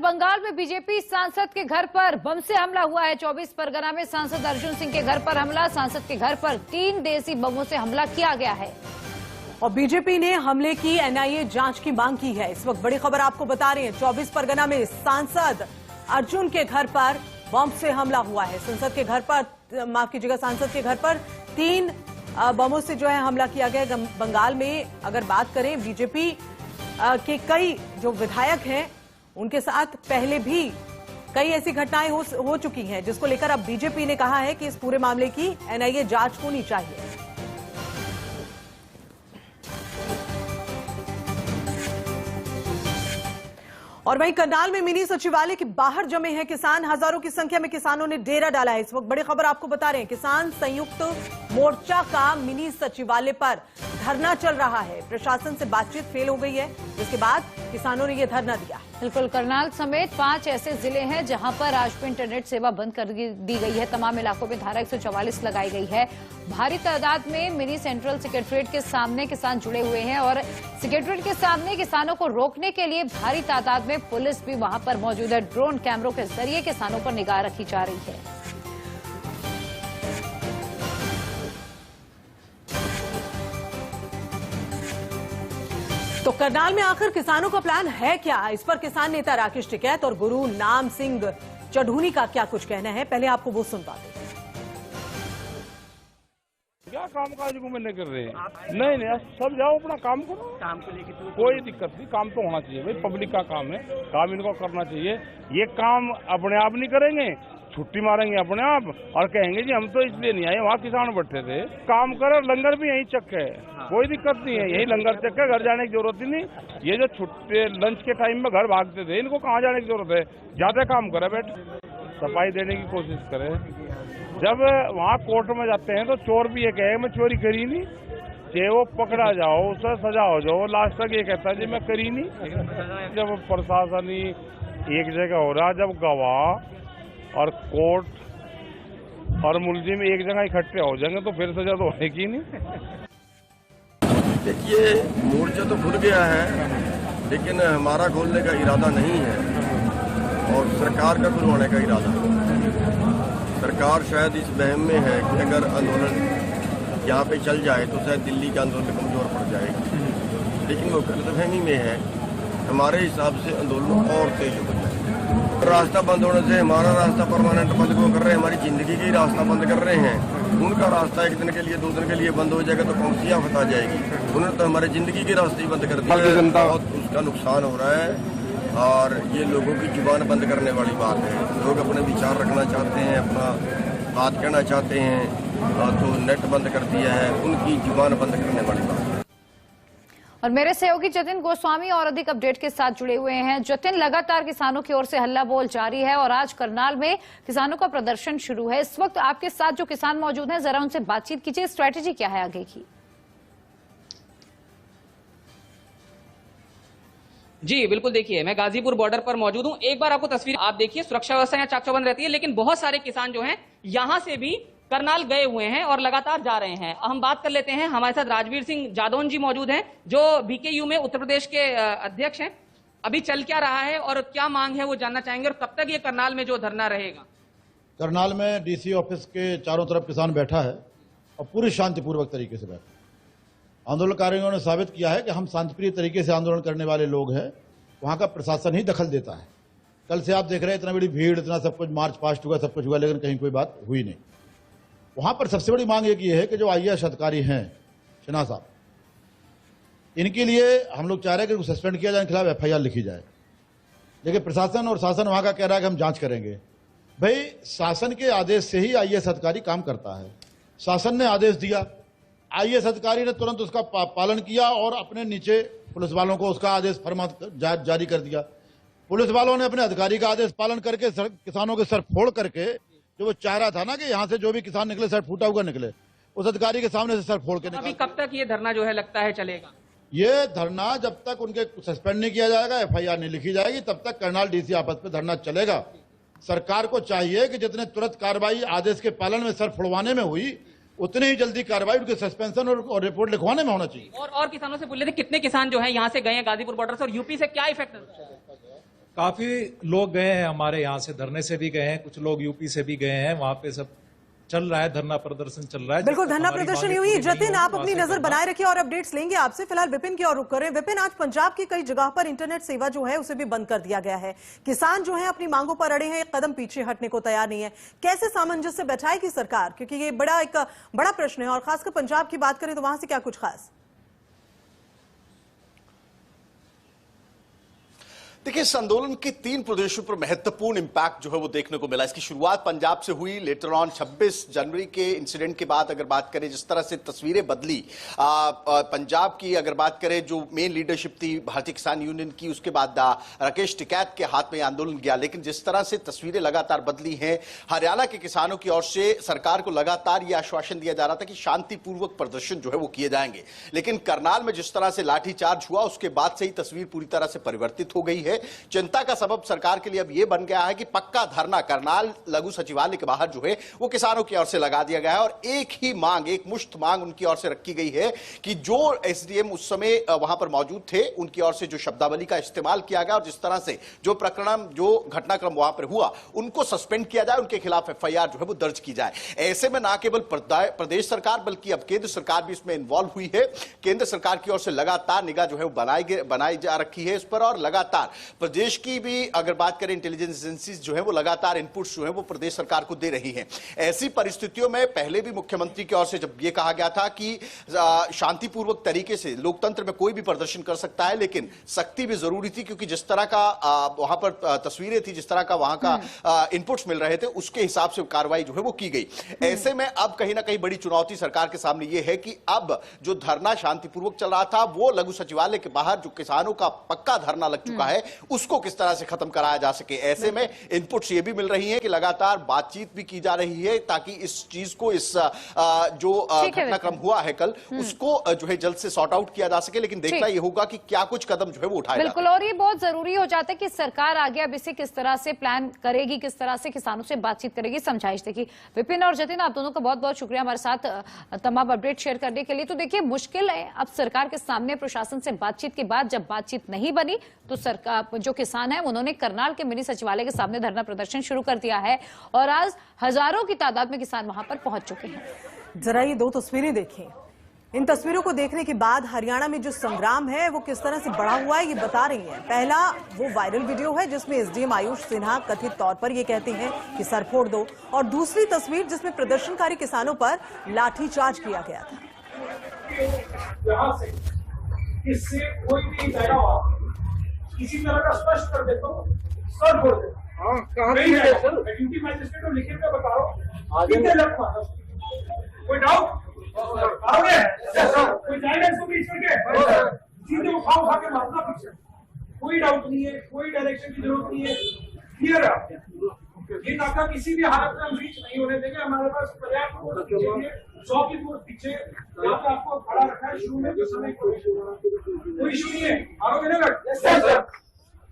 बंगाल में बीजेपी सांसद के घर पर बम से हमला हुआ है। 24 परगना में सांसद अर्जुन सिंह के घर पर हमला। सांसद के घर पर 3 देसी बमों से हमला किया गया है और बीजेपी ने हमले की एनआईए जांच की मांग की है। इस वक्त बड़ी खबर आपको बता रहे हैं, 24 परगना में सांसद अर्जुन के घर पर बम से हमला हुआ है। संसद के घर पर, माफ कीजिएगा, सांसद के घर पर 3 बमों से जो है हमला किया गया। बंगाल में अगर बात करें, बीजेपी के कई जो विधायक हैं उनके साथ पहले भी कई ऐसी घटनाएं हो चुकी हैं, जिसको लेकर अब बीजेपी ने कहा है कि इस पूरे मामले की एनआईए जांच होनी चाहिए। और वहीं करनाल में मिनी सचिवालय के बाहर जमे हैं किसान। हजारों की संख्या में किसानों ने डेरा डाला है। इस वक्त बड़ी खबर आपको बता रहे हैं, किसान संयुक्त मोर्चा का मिनी सचिवालय पर धरना चल रहा है। प्रशासन से बातचीत फेल हो गई है, जिसके बाद किसानों ने यह धरना दिया। बिल्कुल, करनाल समेत 5 ऐसे जिले हैं जहां पर आज भी इंटरनेट सेवा बंद कर दी गई है। तमाम इलाकों में धारा 144 लगाई गई है। भारी तादाद में मिनी सेंट्रल सेक्रेटरीट के सामने किसान जुड़े हुए हैं और सेक्रेटरीट के सामने किसानों को रोकने के लिए भारी तादाद में पुलिस भी वहां पर मौजूद है। ड्रोन कैमरों के जरिए किसानों पर निगाह रखी जा रही है। तो करनाल में आखिर किसानों का प्लान है क्या? इस पर किसान नेता राकेश टिकैत और गुरु नाम सिंह चढ़ूनी का क्या कुछ कहना है, पहले आपको वो सुनवा दें। क्या काम काज को मैंने कर रहे हैं? नहीं, सब जाओ अपना काम करो। काम को लेकर कोई दिक्कत नहीं, काम तो होना चाहिए भाई, पब्लिक का काम है, काम इनको करना चाहिए। ये काम अपने आप नहीं करेंगे, छुट्टी मारेंगे अपने आप और कहेंगे जी हम तो इसलिए नहीं आए, वहाँ किसान बैठे थे। काम करो, लंगर भी यही चक्के है, कोई दिक्कत नहीं है, यही लंगर चक्के, घर जाने की जरूरत ही नहीं। ये जो छुट्टी लंच के टाइम में घर भागते थे, इनको कहाँ जाने की जरूरत है? ज्यादा काम करे, बैठ सफाई देने की कोशिश करे। जब वहाँ कोर्ट में जाते हैं तो चोर भी ये कहे मैं चोरी करी नहीं, चाहे वो पकड़ा जाओ, उससे सजा हो जाओ, लास्ट तक ये कहता है जी मैं करी नहीं। जब प्रशासन ही एक जगह हो रहा, जब गवाह और कोर्ट और मुलजिम एक जगह इकट्ठे हो जाएंगे तो फिर सजा तो होगी नहीं। देखिए, मोर्चा तो खुल गया है, लेकिन हमारा खोलने का इरादा नहीं है और सरकार का खुलवाने का इरादा है। सरकार शायद इस वहम में है कि अगर आंदोलन यहाँ पे चल जाए तो शायद दिल्ली का आंदोलन कमजोर पड़ जाएगी, लेकिन वो गलतफहमी में है। हमारे हिसाब से आंदोलन और तेज हो जाए। रास्ता बंद होने से हमारा रास्ता परमानेंट बंद क्यों कर रहे हैं? हमारी जिंदगी की रास्ता बंद कर रहे हैं। उनका रास्ता एक दिन के लिए, 2 दिन के लिए बंद हो जाएगा तो कौन सी आफत आ जाएगी? उन्होंने तो हमारी जिंदगी के रास्ते ही बंद कर दिया है। बहुत उसका नुकसान हो रहा है और ये लोगों की जुबान बंद करने वाली बात है। लोग अपने विचार रखना चाहते हैं, अपना बात कहना चाहते हैं, तो नेट बंद कर दिया है, उनकी जुबान बंद करने वाली बात है। और मेरे सहयोगी जतिन गोस्वामी और अधिक अपडेट के साथ जुड़े हुए हैं। जतिन, लगातार किसानों की ओर से हल्ला बोल जारी है और आज करनाल में किसानों का प्रदर्शन शुरू है। इस वक्त आपके साथ जो किसान मौजूद हैं, जरा उनसे बातचीत कीजिए। स्ट्रैटेजी क्या है आगे की? जी बिल्कुल, देखिए मैं गाजीपुर बॉर्डर पर मौजूद हूं। एक बार आपको तस्वीर आप देखिए, सुरक्षा व्यवस्था यहाँ चाक-चौबंद रहती है, लेकिन बहुत सारे किसान जो हैं यहाँ से भी करनाल गए हुए हैं और लगातार जा रहे हैं। हम बात कर लेते हैं, हमारे साथ राजवीर सिंह जादौन जी मौजूद हैं, जो बीकेयू में उत्तर प्रदेश के अध्यक्ष हैं। अभी चल क्या रहा है और क्या मांग है वो जानना चाहेंगे, और कब तक ये करनाल में जो धरना रहेगा? करनाल में डीसी ऑफिस के चारों तरफ किसान बैठा है और पूरी शांतिपूर्वक तरीके से बैठा। आंदोलनकारियों ने साबित किया है कि हम शांतिप्रिय तरीके से आंदोलन करने वाले लोग हैं, वहां का प्रशासन ही दखल देता है। कल से आप देख रहे हैं इतना बड़ी भीड़, इतना सब कुछ मार्च पास्ट हुआ, सब कुछ हुआ, लेकिन कहीं कोई बात हुई नहीं। वहां पर सबसे बड़ी मांग एक ये है कि जो आईएएस अधिकारी हैं सिन्हा साहब, इनके लिए हम लोग चाह रहे हैं कि उनको सस्पेंड किया जाए, इनके खिलाफ एफआईआर लिखी जाए। लेकिन प्रशासन और शासन वहां का कह रहा है कि हम जांच करेंगे। भाई, शासन के आदेश से ही आईएएस अधिकारी काम करता है। शासन ने आदेश दिया, आईएएस अधिकारी ने तुरंत उसका पालन किया और अपने नीचे पुलिस वालों को उसका आदेश फरमा जारी कर दिया। पुलिस वालों ने अपने अधिकारी का आदेश पालन करके किसानों के सर फोड़ करके, जो वो चाह रहा था ना कि यहाँ से जो भी किसान निकले सर फूटा हुआ निकले, उस अधिकारी के सामने से सर फोड़ के निकले। अभी कब तक ये धरना जो है लगता है चलेगा? ये धरना जब तक उनके सस्पेंड नहीं किया जाएगा, एफआईआर नहीं लिखी जाएगी, तब तक करनाल डीसी ऑफिस पे धरना चलेगा। सरकार को चाहिए कि जितने तुरंत कार्रवाई आदेश के पालन में सर फुड़वाने में हुई, उतनी ही जल्दी कार्रवाई उनके सस्पेंशन और रिपोर्ट लिखवाने में होना चाहिए। और किसानों से बोल रहे थे, कितने किसान जो है यहाँ से गए हैं गाजीपुर बॉर्डर से, और यूपी से क्या इफेक्ट? काफी लोग गए हैं हमारे यहाँ से, धरने से भी गए हैं, कुछ लोग यूपी से भी गए हैं, वहां पे सब चल रहा है, धरना प्रदर्शन चल रहा है। बिल्कुल, धरना प्रदर्शन हुई। जतिन, आप अपनी नजर बनाए रखिए और अपडेट्स लेंगे आपसे। फिलहाल विपिन की ओर रुख करें। विपिन, आज पंजाब की कई जगह पर इंटरनेट सेवा जो है उसे भी बंद कर दिया गया है। किसान जो है अपनी मांगों पर अड़े हैं, एक कदम पीछे हटने को तैयार नहीं है। कैसे सामंजस्य बैठाएगी सरकार, क्योंकि ये एक बड़ा प्रश्न है, और खासकर पंजाब की बात करें तो वहां से क्या कुछ खास? देखिए, इस आंदोलन के 3 प्रदेशों पर महत्वपूर्ण इंपैक्ट जो है वो देखने को मिला। इसकी शुरुआत पंजाब से हुई। लेटर ऑन 26 जनवरी के इंसिडेंट के बाद अगर बात करें, जिस तरह से तस्वीरें बदली पंजाब की, अगर बात करें जो मेन लीडरशिप थी भारतीय किसान यूनियन की, उसके बाद राकेश टिकैत के हाथ में आंदोलन गया। लेकिन जिस तरह से तस्वीरें लगातार बदली हैं, हरियाणा के किसानों की ओर से सरकार को लगातार यह आश्वासन दिया जा रहा था कि शांतिपूर्वक प्रदर्शन जो है वो किए जाएंगे। लेकिन करनाल में जिस तरह से लाठीचार्ज हुआ, उसके बाद से ही तस्वीर पूरी तरह से परिवर्तित हो गई है। चिंता का सबब सरकार के लिए अब यह बन गया है कि पक्का धरना करनाल लघु सचिवालय के बाहर जो है वो किसानों की ओर से लगा दिया गया है, और एक ही मांग, एक मुश्त मांग उनकी ओर से रखी गई है कि जो एसडीएम उस समय वहां पर मौजूद थे, उनकी ओर से जो शब्दावली का इस्तेमाल किया गया और जिस तरह से जो घटनाक्रम वहां पर हुआ, उनको सस्पेंड किया जाए, उनके खिलाफ एफआईआर जो है वो दर्ज की जाए। ऐसे में न केवल प्रदेश सरकार बल्कि अब केंद्र सरकार भी इसमें इन्वॉल्व हुई है। केंद्र सरकार की ओर से लगातार निगाह जो है वो बनाई जा रखी है इस पर, और लगातार प्रदेश की भी अगर बात करें इंटेलिजेंस एजेंसीज जो है वो लगातार इनपुट्स जो है वो प्रदेश सरकार को दे रही हैं। ऐसी परिस्थितियों में पहले भी मुख्यमंत्री की ओर से जब ये कहा गया था कि शांतिपूर्वक तरीके से लोकतंत्र में कोई भी प्रदर्शन कर सकता है, लेकिन सख्ती भी जरूरी थी, क्योंकि जिस तरह का वहां पर तस्वीरें थी, जिस तरह का वहां का इनपुट्स मिल रहे थे, उसके हिसाब से कार्रवाई जो है वो की गई। ऐसे में अब कहीं ना कहीं बड़ी चुनौती सरकार के सामने ये है कि अब जो धरना शांतिपूर्वक चल रहा था, वो लघु सचिवालय के बाहर जो किसानों का पक्का धरना लग चुका है, उसको किस तरह से खत्म कराया जा सके। ऐसे में इनपुट्स ये भी मिल रही हैं कि लगातार बातचीत भी की जा रही है ताकि इस चीज को, इस जो घटनाक्रम हुआ है कल, उसको जो है जल्द से सॉर्ट आउट किया जा सके। लेकिन देखना ये होगा कि क्या कुछ कदम जो है वो उठाया। बिल्कुल, और ये बहुत जरूरी हो जाता है कि सरकार आगे अब इसे किस तरह से प्लान करेगी, किस तरह से किसानों से बातचीत करेगी, समझाइश देगी। विपिन और जतिन, आप दोनों का बहुत बहुत शुक्रिया हमारे साथ तमाम अपडेट शेयर करने के लिए। तो देखिए, मुश्किल है अब सरकार के सामने प्रशासन से बातचीत के बाद, जब बातचीत नहीं बनी तो सरकार, जो किसान है, उन्होंने करनाल के मिनी सचिवालय के सामने धरना प्रदर्शन शुरू कर दिया है, और आज हजारों की तादाद में किसान वहां पर पहुंच चुके हैं। जरा ये 2 तस्वीरें देखें। इन तस्वीरों को देखने के बाद हरियाणा में जो संग्राम है वो किस तरह से बढ़ा हुआ है, ये बता रही है। पहला वो वायरल वीडियो है जिसमें एसडीएम आयुष सिन्हा कथित तौर पर ये कहते हैं कि सर फोड़ दो, और दूसरी तस्वीर जिसमें प्रदर्शनकारी किसानों पर लाठीचार्ज किया गया था। इससे कोई भी किसी तरह का स्पष्ट कर देता हूँ, सर फोड़ देता हूँ। ड्यूटी मैजिस्ट्रेट को लिखित में बता रहा हूँ। कोई डाउट? कोई जाएगा इसको बीच करके सीधे उठा के मारना पीछे, कोई डाउट नहीं है, कोई डायरेक्शन की जरूरत नहीं है। क्लियर है आपने? ये नाका किसी भी हालत में हम रीच नहीं होने देंगे। हमारे पास पर्याप्त 100 की फोर्स पीछे यहाँ पे आपको खड़ा रखा है। शुरू में तो समय कोई इशू नहीं है। आरोगे ना?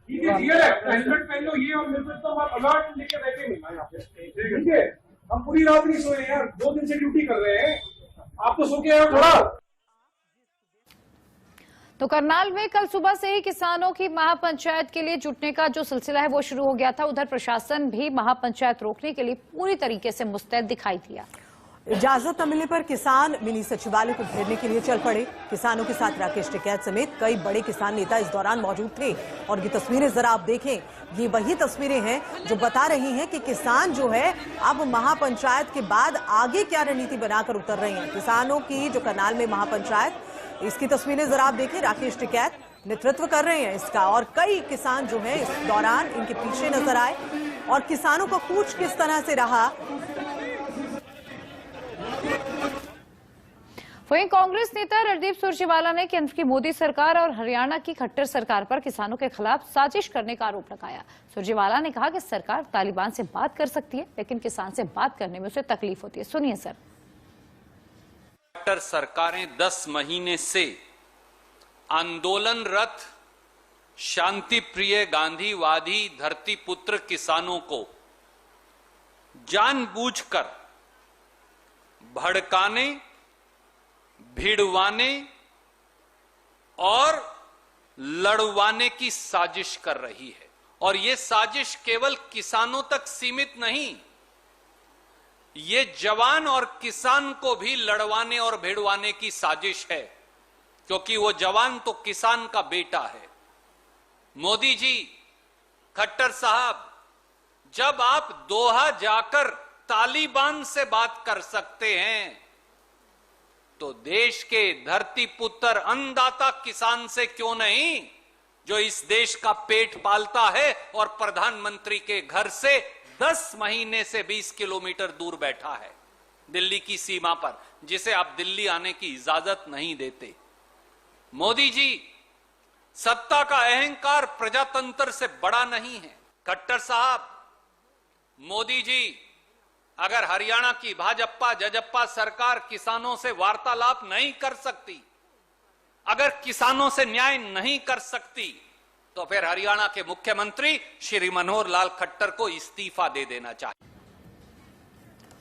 ठीक है, क्लियर है। हेलमेट पहन लो, ये और मेरे को तो आप अलर्ट लेके बैठे नहीं यहाँ पे, ठीक है? हम पूरी रात नहीं सोए यार, 2 दिन से ड्यूटी कर रहे हैं। आप तो सो के आओ थोड़ा। तो करनाल में कल सुबह से ही किसानों की महापंचायत के लिए जुटने का जो सिलसिला है वो शुरू हो गया था। उधर प्रशासन भी महापंचायत रोकने के लिए पूरी तरीके से मुस्तैद दिखाई दिया। इजाजत न मिलने पर किसान मिनी सचिवालय को घेरने के लिए चल पड़े। किसानों के साथ राकेश टिकैत समेत कई बड़े किसान नेता इस दौरान मौजूद थे, और ये तस्वीरें जरा आप देखें, ये वही तस्वीरें हैं जो बता रही हैं कि किसान जो है अब महापंचायत के बाद आगे क्या रणनीति बनाकर उतर रहे हैं। किसानों की जो करनाल में महापंचायत, इसकी तस्वीरें जरा आप देखें। राकेश टिकैत नेतृत्व कर रहे हैं इसका, और कई किसान जो है इस दौरान इनके पीछे नजर आए, और किसानों का कूच किस तरह से रहा। वहीं कांग्रेस नेता रणदीप सुरजेवाला ने केंद्र की मोदी सरकार और हरियाणा की खट्टर सरकार पर किसानों के खिलाफ साजिश करने का आरोप लगाया। सुरजेवाला ने कहा कि सरकार तालिबान से बात कर सकती है, लेकिन किसान से बात करने में उसे तकलीफ होती है। सुनिए सर। खट्टर सरकारें 10 महीने से आंदोलनरत शांति प्रिय गांधीवादी धरती पुत्र किसानों को जानबूझकर भड़काने, भिड़वाने और लड़वाने की साजिश कर रही है। और ये साजिश केवल किसानों तक सीमित नहीं, ये जवान और किसान को भी लड़वाने और भिड़वाने की साजिश है, क्योंकि वो जवान तो किसान का बेटा है। मोदी जी, खट्टर साहब, जब आप दोहा जाकर तालिबान से बात कर सकते हैं, तो देश के धरती पुत्र अन्नदाता किसान से क्यों नहीं, जो इस देश का पेट पालता है और प्रधानमंत्री के घर से 10 महीने से 20 किलोमीटर दूर बैठा है, दिल्ली की सीमा पर, जिसे आप दिल्ली आने की इजाजत नहीं देते। मोदी जी, सत्ता का अहंकार प्रजातंत्र से बड़ा नहीं है। खट्टर साहब, मोदी जी, अगर हरियाणा की भाजपा जजप्पा सरकार किसानों से वार्तालाप नहीं कर सकती, अगर किसानों से न्याय नहीं कर सकती, तो फिर हरियाणा के मुख्यमंत्री श्री मनोहर लाल खट्टर को इस्तीफा दे देना चाहिए।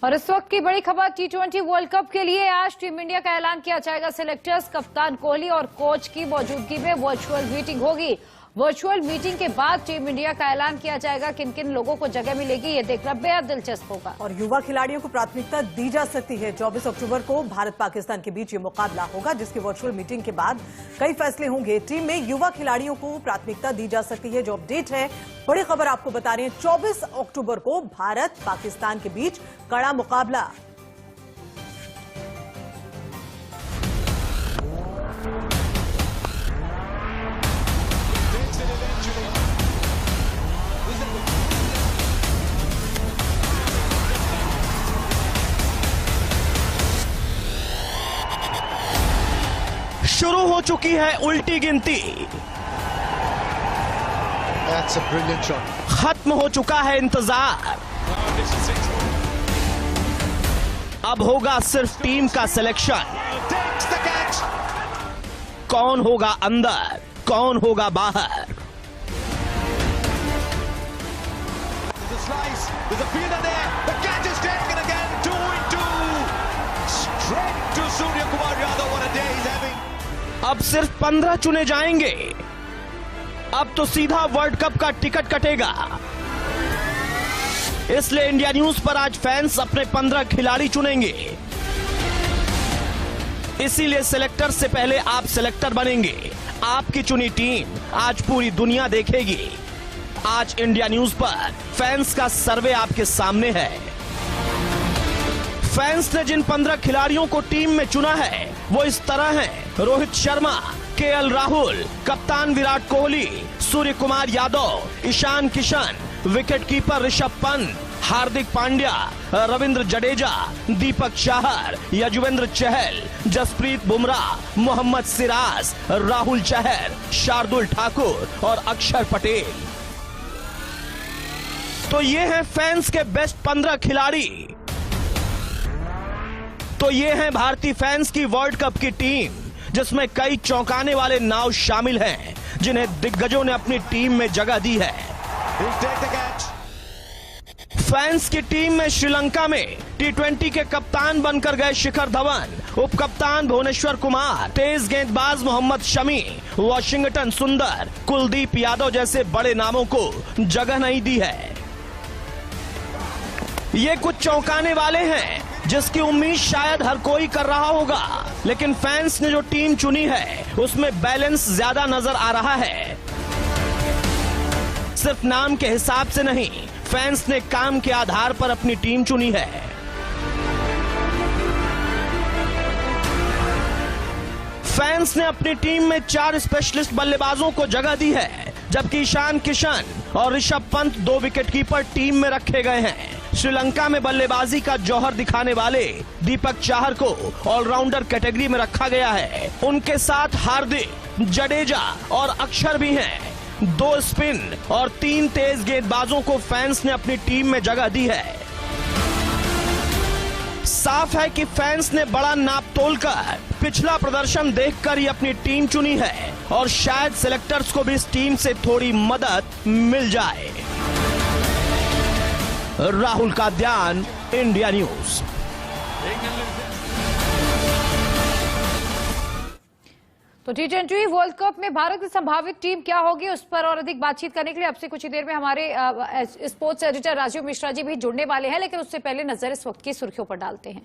और इस वक्त की बड़ी खबर, T20 वर्ल्ड कप के लिए आज टीम इंडिया का ऐलान किया जाएगा। सिलेक्टर्स, कप्तान कोहली और कोच की मौजूदगी में वर्चुअल मीटिंग होगी। वर्चुअल मीटिंग के बाद टीम इंडिया का ऐलान किया जाएगा। किन किन लोगों को जगह मिलेगी, ये देखना बेहद दिलचस्प होगा। और युवा खिलाड़ियों को प्राथमिकता दी जा सकती है। 24 अक्टूबर को भारत पाकिस्तान के बीच ये मुकाबला होगा, जिसकी वर्चुअल मीटिंग के बाद कई फैसले होंगे। टीम में युवा खिलाड़ियों को प्राथमिकता दी जा सकती है। जो अपडेट है, बड़ी खबर आपको बता रहे हैं, 24 अक्टूबर को भारत पाकिस्तान के बीच कड़ा मुकाबला। शुरू हो चुकी है उल्टी गिनती। खत्म हो चुका है इंतजार। अब होगा सिर्फ टीम का सिलेक्शन। कौन होगा अंदर, कौन होगा बाहर। अब सिर्फ 15 चुने जाएंगे। अब तो सीधा वर्ल्ड कप का टिकट कटेगा। इसलिए इंडिया न्यूज पर आज फैंस अपने 15 खिलाड़ी चुनेंगे। इसीलिए सिलेक्टर से पहले आप सिलेक्टर बनेंगे। आपकी चुनी टीम आज पूरी दुनिया देखेगी। आज इंडिया न्यूज पर फैंस का सर्वे आपके सामने है। फैंस ने जिन 15 खिलाड़ियों को टीम में चुना है वो इस तरह हैं: रोहित शर्मा, केएल राहुल, कप्तान विराट कोहली, सूर्य कुमार यादव, ईशान किशन, विकेटकीपर ऋषभ पंत, हार्दिक पांड्या, रविंद्र जडेजा, दीपक चाहर, यजुवेंद्र चहल, जसप्रीत बुमराह, मोहम्मद सिराज, राहुल चहर, शार्दुल ठाकुर और अक्षर पटेल। तो ये हैं फैंस के बेस्ट 15 खिलाड़ी। तो ये हैं भारतीय फैंस की वर्ल्ड कप की टीम, जिसमें कई चौंकाने वाले नाम शामिल हैं, जिन्हें दिग्गजों ने अपनी टीम में जगह दी है। फैंस की टीम में श्रीलंका में T20 के कप्तान बनकर गए शिखर धवन, उप कप्तान भुवनेश्वर कुमार, तेज गेंदबाज मोहम्मद शमी, वॉशिंगटन सुंदर, कुलदीप यादव जैसे बड़े नामों को जगह नहीं दी है। ये कुछ चौंकाने वाले हैं, जिसकी उम्मीद शायद हर कोई कर रहा होगा, लेकिन फैंस ने जो टीम चुनी है उसमें बैलेंस ज्यादा नजर आ रहा है। सिर्फ नाम के हिसाब से नहीं, फैंस ने काम के आधार पर अपनी टीम चुनी है। फैंस ने अपनी टीम में 4 स्पेशलिस्ट बल्लेबाजों को जगह दी है, जबकि ईशान किशन और ऋषभ पंत 2 विकेटकीपर टीम में रखे गए हैं। श्रीलंका में बल्लेबाजी का जौहर दिखाने वाले दीपक चाहर को ऑलराउंडर कैटेगरी में रखा गया है। उनके साथ हार्दिक, जडेजा और अक्षर भी हैं। 2 स्पिन और 3 तेज गेंदबाजों को फैंस ने अपनी टीम में जगह दी है। साफ है कि फैंस ने बड़ा नाप तोलकर पिछला प्रदर्शन देखकर ही अपनी टीम चुनी है, और शायद सिलेक्टर्स को भी इस टीम से थोड़ी मदद मिल जाए। राहुल का ध्यान, इंडिया न्यूज। तो T20 वर्ल्ड कप में भारत की संभावित टीम क्या होगी, उस पर और अधिक बातचीत करने के लिए अब से कुछ ही देर में हमारे स्पोर्ट्स एडिटर राजीव मिश्रा जी भी जुड़ने वाले हैं, लेकिन उससे पहले नजर इस वक्त की सुर्खियों पर डालते हैं।